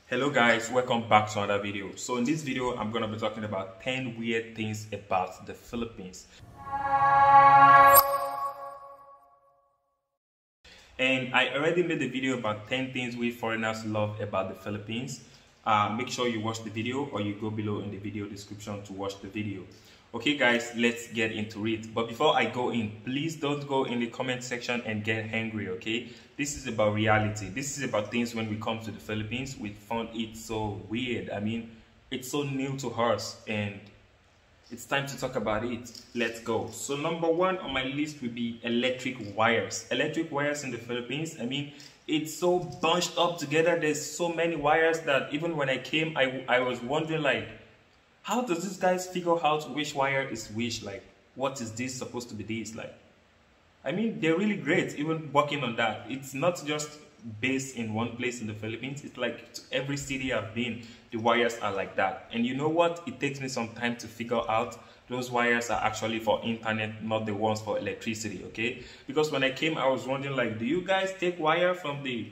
Hello guys, welcome back to another video. So in this video, I'm going to be talking about 10 weird things about the Philippines. And I already made a video about 10 things we foreigners love about the Philippines. Make sure you watch the video or you go below in the video description to watch the video. Okay guys, let's get into it. But before I go in, please don't go in the comment section and get angry, okay? This is about reality. This is about things when we come to the Philippines, we found it so weird. I mean, it's so new to us and it's time to talk about it. Let's go. So number one on my list would be electric wires. Electric wires in the Philippines, I mean, it's so bunched up together. There's so many wires that even when I came, I was wondering like, how does this guys figure out which wire is which? Like, what is this supposed to be this? Like, I mean, they're really great even working on that. It's not just based in one place in the Philippines. It's like to every city I've been, the wires are like that. And you know what? It takes me some time to figure out those wires are actually for internet, not the ones for electricity, okay? Because when I came, I was wondering like, do you guys take wire from the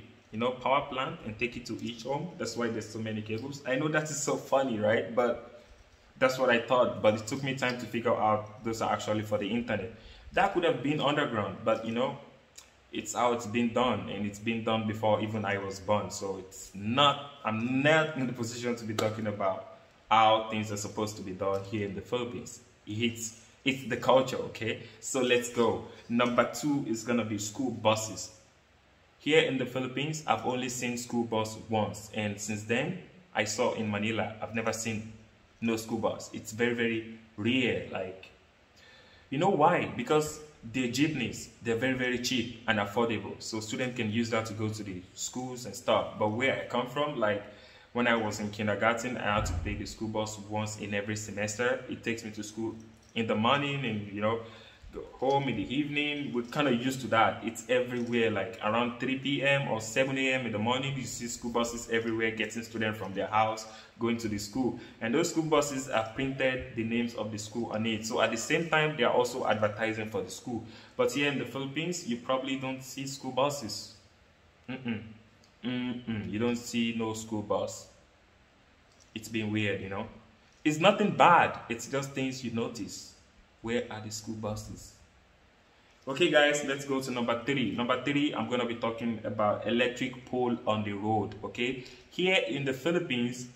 power plant and take it to each home? That's why there's so many cables. I know that is so funny, right? But that's what I thought, but it took me time to figure out those are actually for the internet. That could have been underground, but it's how it's been done, and it's been done before even I was born. So I'm not in the position to be talking about how things are supposed to be done here in the Philippines. It's the culture, okay? So let's go. Number two is gonna be school buses. Here in the Philippines, I've only seen school bus once, and since then, I saw in Manila, I've never seen no school bus. It's very, very rare. Like, you know why? Because the jeepneys, they're very, very cheap and affordable. So students can use that to go to the schools and stuff. But where I come from, like when I was in kindergarten, I had to take the school bus once in every semester. It takes me to school in the morning and, go home in the evening. We're kind of used to that. It's everywhere, like around 3 p.m. or 7 a.m. in the morning, you see school buses everywhere getting students from their house going to the school. And those school buses have printed the names of the school on it. So at the same time, they are also advertising for the school. But here in the Philippines, you probably don't see school buses. You don't see no school bus. It's been weird, It's nothing bad. It's just things you notice. Where are the school buses? Okay guys, let's go to number three. Number three, I'm going to be talking about electric pole on the road, okay? Here in the Philippines,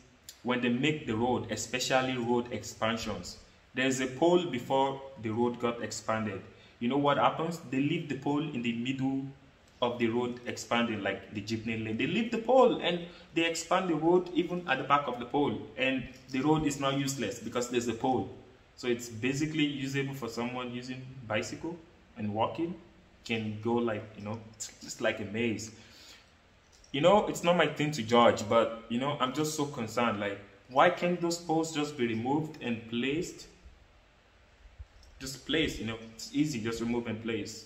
when they make the road, especially road expansions, there's a pole before the road got expanded. You know what happens? They leave the pole in the middle of the road expanding, like the jeepney lane. They leave the pole and they expand the road even at the back of the pole. And the road is now useless because there's a pole. So it's basically usable for someone using bicycle and walking, can go like, just like a maze. It's not my thing to judge, but, I'm just so concerned. Like, why can't those poles just be removed and placed? Just place, it's easy, just remove and place.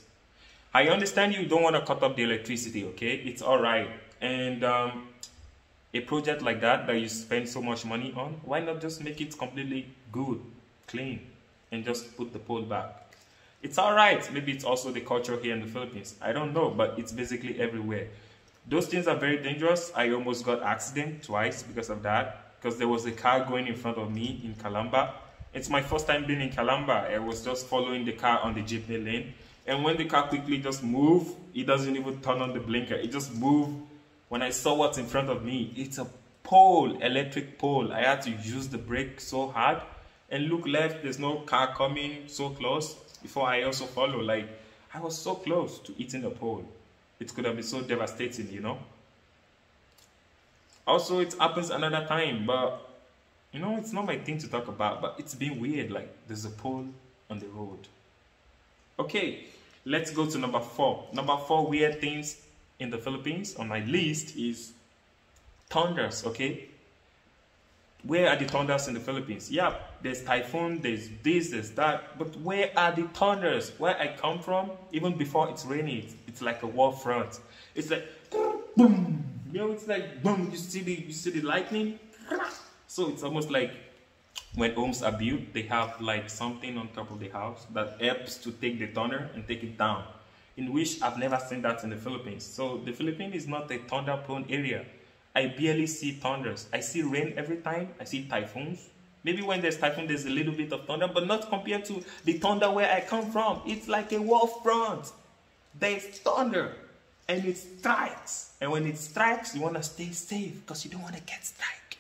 I understand you don't want to cut off the electricity, okay? It's all right. And a project like that you spend so much money on, why not just make it completely good, clean, and just put the pole back? It's all right. Maybe it's also the culture here in the Philippines. I don't know, but it's basically everywhere. Those things are very dangerous. I almost got accident twice because of that, because there was a car going in front of me in Calamba. It's my first time being in Calamba. I was just following the car on the jeepney lane, and when the car quickly just moved, it doesn't even turn on the blinker. It just moved. When I saw what's in front of me, it's a pole, electric pole. I had to use the brake so hard and look left, there's no car coming so close before I also follow. Like, I was so close to hitting the pole. It could have been so devastating, Also, it happens another time, but, it's not my thing to talk about, but it's been weird. Like, there's a pole on the road. Okay, let's go to number four. Number four weird things in the Philippines on my list is thunders, okay? Where are the thunders in the Philippines? Yeah, there's typhoon, there's this, there's that, but where are the thunders? Where I come from, even before it's raining, it's like a war front. It's like boom, it's like boom. You see the lightning. So it's almost like when homes are built, they have like something on top of the house that helps to take the thunder and take it down. In which I've never seen that in the Philippines. So the Philippines is not a thunder-prone area. I barely see thunders. I see rain every time. I see typhoons. Maybe when there's typhoon, there's a little bit of thunder, but not compared to the thunder where I come from. It's like a war front. There's thunder, and it strikes. And when it strikes, you want to stay safe because you don't want to get struck.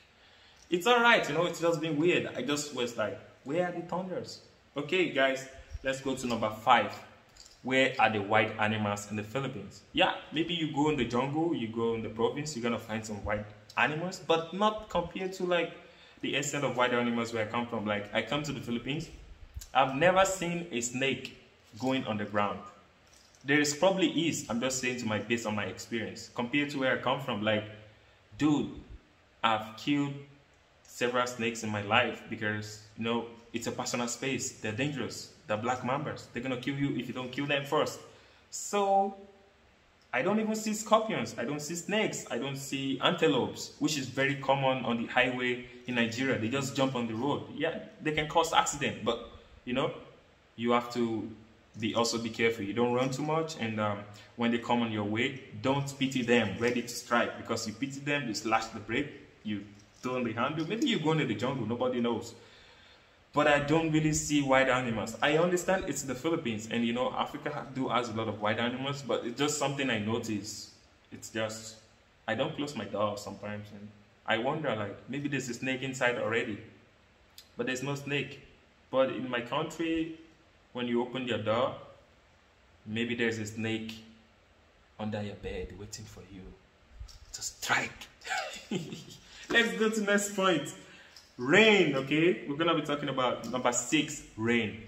It's all right, you know, it's just been weird. I just was like, where are the thunders? Okay, guys, let's go to number 5. Where are the wild animals in the Philippines? Yeah, maybe you go in the jungle, you go in the province, you're going to find some wild animals, but not compared to like the extent of wild animals where I come from. Like, I come to the Philippines, I've never seen a snake going on the ground. There is probably is, I'm just saying based on my experience. Compared to where I come from, like, dude, I've killed several snakes in my life because, you know, it's a personal space. They're dangerous. They're black mambas. They're going to kill you if you don't kill them first. So, I don't even see scorpions. I don't see snakes. I don't see antelopes, which is very common on the highway in Nigeria. They just jump on the road. Yeah, they can cause accident, but, you know, you have to also be careful. You don't run too much, and when they come on your way, don't pity them, ready to strike, because you pity them, you slash the brake, you turn the handle. Maybe you go into the jungle, nobody knows. But I don't really see wild animals. I understand it's the Philippines, and you know, Africa has a lot of wild animals, but it's just something I notice. It's just, I don't close my door sometimes, and I wonder, like, maybe there's a snake inside already, but there's no snake. But in my country, when you open your door, maybe there's a snake under your bed waiting for you to strike. Let's go to next point. Rain, okay? We're gonna be talking about number 6, rain.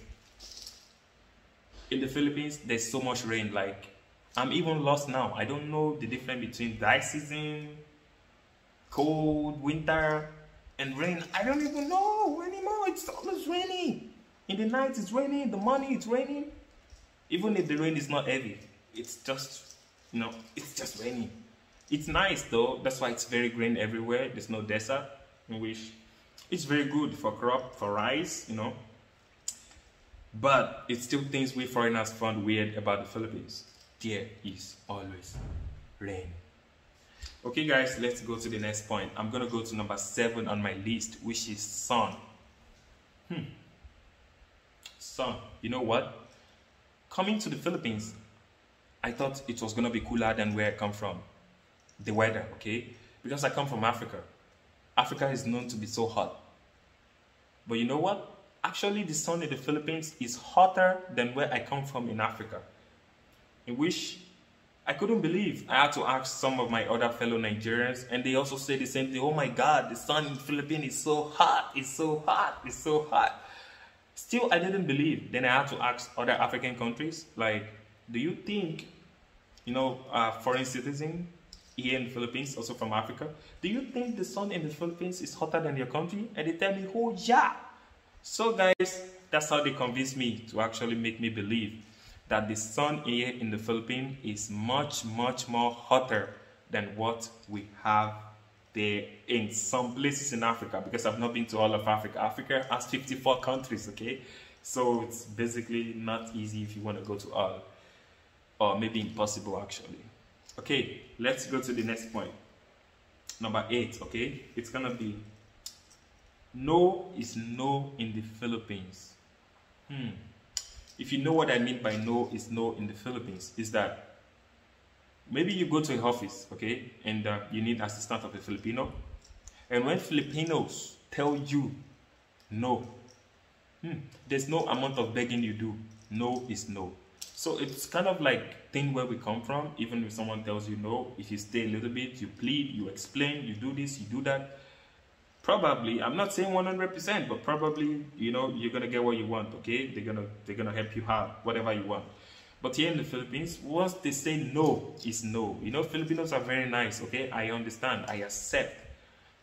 In the Philippines, there's so much rain. Like, I'm even lost now. I don't know the difference between dry season, cold, winter, and rain. I don't even know anymore. It's always raining. In the night, it's raining. In the morning, it's raining. Even if the rain is not heavy, it's just, you know, it's just raining. It's nice though. That's why it's very green everywhere. There's no desert, in which it's very good for crop, for rice, you know. But it's still things we foreigners found weird about the Philippines. There is always rain. Okay, guys, let's go to the next point. I'm gonna go to number 7 on my list, which is sun. Sun. You know what? Coming to the Philippines, I thought it was gonna be cooler than where I come from. The weather, okay? Because I come from Africa. Africa is known to be so hot. But you know what? Actually, the sun in the Philippines is hotter than where I come from in Africa. In which I couldn't believe. I had to ask some of my other fellow Nigerians, and they also say the same thing. Oh my God, the sun in the Philippines is so hot. It's so hot. It's so hot. Still, I didn't believe. Then I had to ask other African countries, like, do you think, you know, foreign citizens here in the Philippines, also from Africa, do you think the sun in the Philippines is hotter than your country? And they tell me, oh yeah. So guys, that's how they convinced me to actually make me believe that the sun here in the Philippines is much, much more hotter than what we have there in some places in Africa, because I've not been to all of Africa. Africa has 54 countries, okay? So it's basically not easy if you want to go to all, or maybe impossible actually. Okay, let's go to the next point. Number 8, okay? It's gonna be no is no in the Philippines. If you know what I mean by no is no in the Philippines, is that maybe you go to an office, okay, and you need assistant of a Filipino, and when Filipinos tell you no, there's no amount of begging you do. No is no. So it's kind of like thing where we come from. Even if someone tells you no, if you stay a little bit, you plead, you explain, you do this, you do that, probably, I'm not saying 100%, but probably, you know, you're gonna get what you want, okay? They're gonna help you have whatever you want. But here in the Philippines, once they say no is no. You know, Filipinos are very nice, okay? I understand, I accept.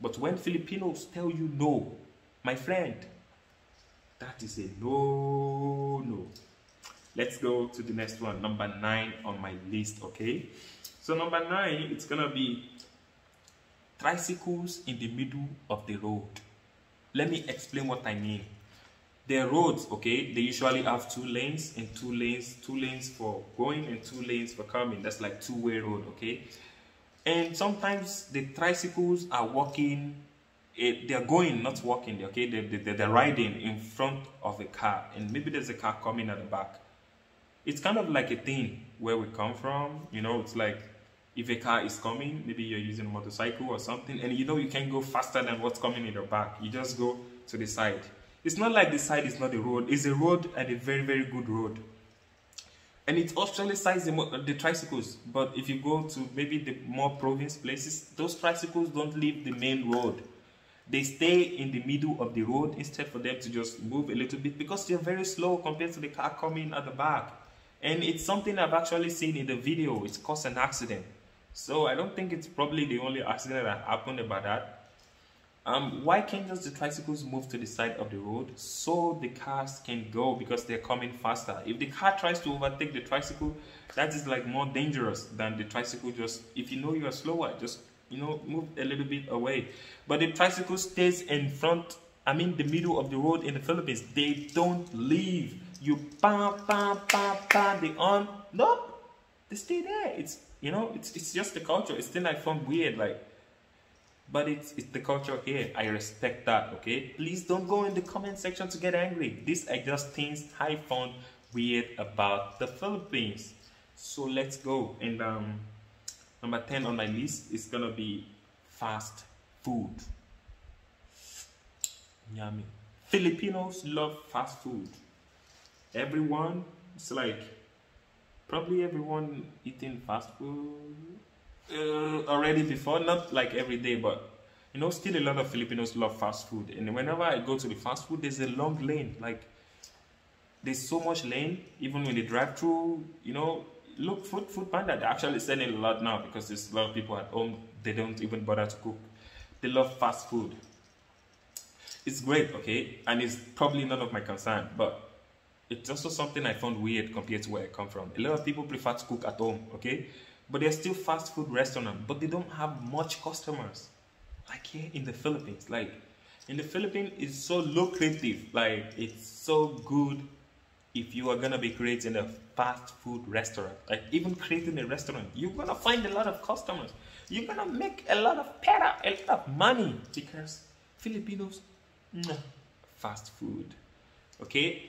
But when Filipinos tell you no, my friend, that is a no. Let's go to the next one, number 9 on my list, okay? So number 9, it's gonna be tricycles in the middle of the road. Let me explain what I mean. The roads, okay, they usually have 2 lanes and 2 lanes for going and 2 lanes for coming. That's like two-way road, okay? And sometimes the tricycles are walking, they're going, not walking, okay? They're riding in front of a car, and maybe there's a car coming at the back. It's kind of like a thing where we come from, you know. It's like if a car is coming, maybe you're using a motorcycle or something, and you know you can go faster than what's coming in your back. You just go to the side. It's not like the side is not a road. It's a road, and a very, very good road. And it ostracizes the tricycles. But if you go to maybe the more province places, those tricycles don't leave the main road. They stay in the middle of the road instead for them to just move a little bit, because they're very slow compared to the car coming at the back. And it's something I've actually seen in the video. It's caused an accident. So I don't think it's probably the only accident that happened about that. Why can't just the tricycles move to the side of the road so the cars can go, because they're coming faster? If the car tries to overtake the tricycle, that is like more dangerous than the tricycle just, if you know you are slower, just, you know, move a little bit away. But the tricycle stays in front, I mean the middle of the road in the Philippines. They don't leave. You bam, bam, bam, bam, they on. Nope, they stay there. It's, you know, it's just the culture. It's still I found weird, like, but it's the culture here. I respect that, okay? Please don't go in the comment section to get angry. These are just things I found weird about the Philippines. So let's go. And number 10 on my list is gonna be fast food. Yummy. Filipinos love fast food. Everyone, it's like probably everyone eating fast food already before, not like every day, but you know, still a lot of Filipinos love fast food. And whenever I go to the fast food, there's a long lane. Like, there's so much lane, even when they drive through. You know, look, food panda, they're actually selling a lot now, because there's a lot of people at home, they don't even bother to cook. They love fast food. It's great, okay, and it's probably none of my concern, but it's also something I found weird compared to where I come from. A lot of people prefer to cook at home, okay? But they're still fast food restaurants, but they don't have much customers. Like here in the Philippines. Like, in the Philippines, it's so lucrative. Like, it's so good if you are going to be creating a fast food restaurant. Like, even creating a restaurant, you're going to find a lot of customers. You're going to make a lot of pera, a lot of money. Because Filipinos, fast food. Okay?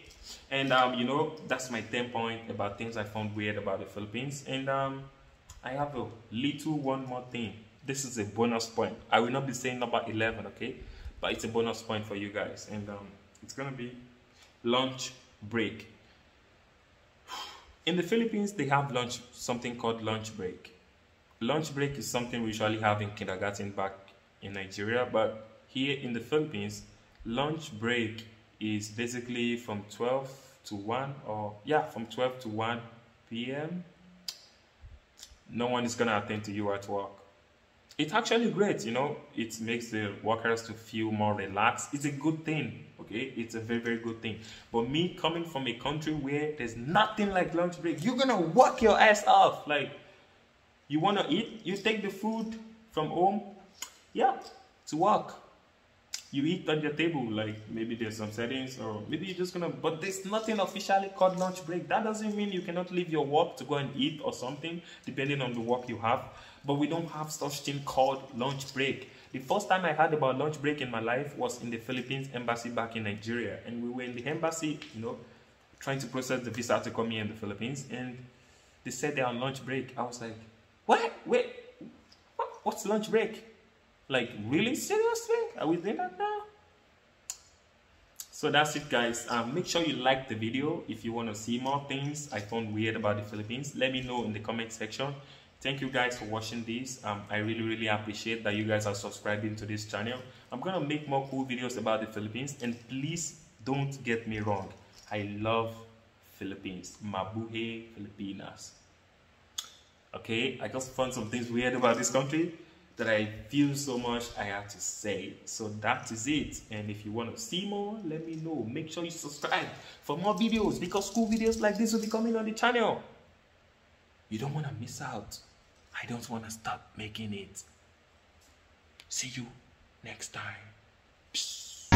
And, you know, that's my 10 point about things I found weird about the Philippines. And I have a little one more thing. This is a bonus point. I will not be saying number 11, okay? But it's a bonus point for you guys. And it's going to be lunch break. In the Philippines, they have something called lunch break. Lunch break is something we usually have in kindergarten back in Nigeria. But here in the Philippines, lunch break is basically from 12 to 1, or yeah, from 12 to 1 p.m. No one is gonna attend to you at work. It's actually great, you know. It makes the workers to feel more relaxed. It's a good thing, okay? It's a very, very good thing. But me coming from a country where there's nothing like lunch break, you're gonna work your ass off. Like, you wanna eat, you take the food from home, yeah, to work. You eat at your table, like maybe there's some settings, or maybe you're just gonna, but there's nothing officially called lunch break. That doesn't mean you cannot leave your work to go and eat or something, depending on the work you have. But we don't have such thing called lunch break. The first time I heard about lunch break in my life was in the Philippines embassy back in Nigeria. And we were in the embassy, you know, trying to process the visa to come here in the Philippines. And they said they're on lunch break. I was like, what? Wait, what's lunch break? Like, really? Seriously? Are we doing that now? So that's it, guys. Make sure you like the video. If you want to see more things I found weird about the Philippines, let me know in the comment section. Thank you guys for watching this. I really, really appreciate that you guys are subscribing to this channel. I'm going to make more cool videos about the Philippines. And please don't get me wrong. I love Philippines. Mabuhay Filipinas. Okay, I just found some things weird about this country that I feel so much I have to say. So that is it. And if you want to see more, let me know. Make sure you subscribe for more videos, because cool videos like this will be coming on the channel. You don't want to miss out. I don't want to stop making it. See you next time. Peace.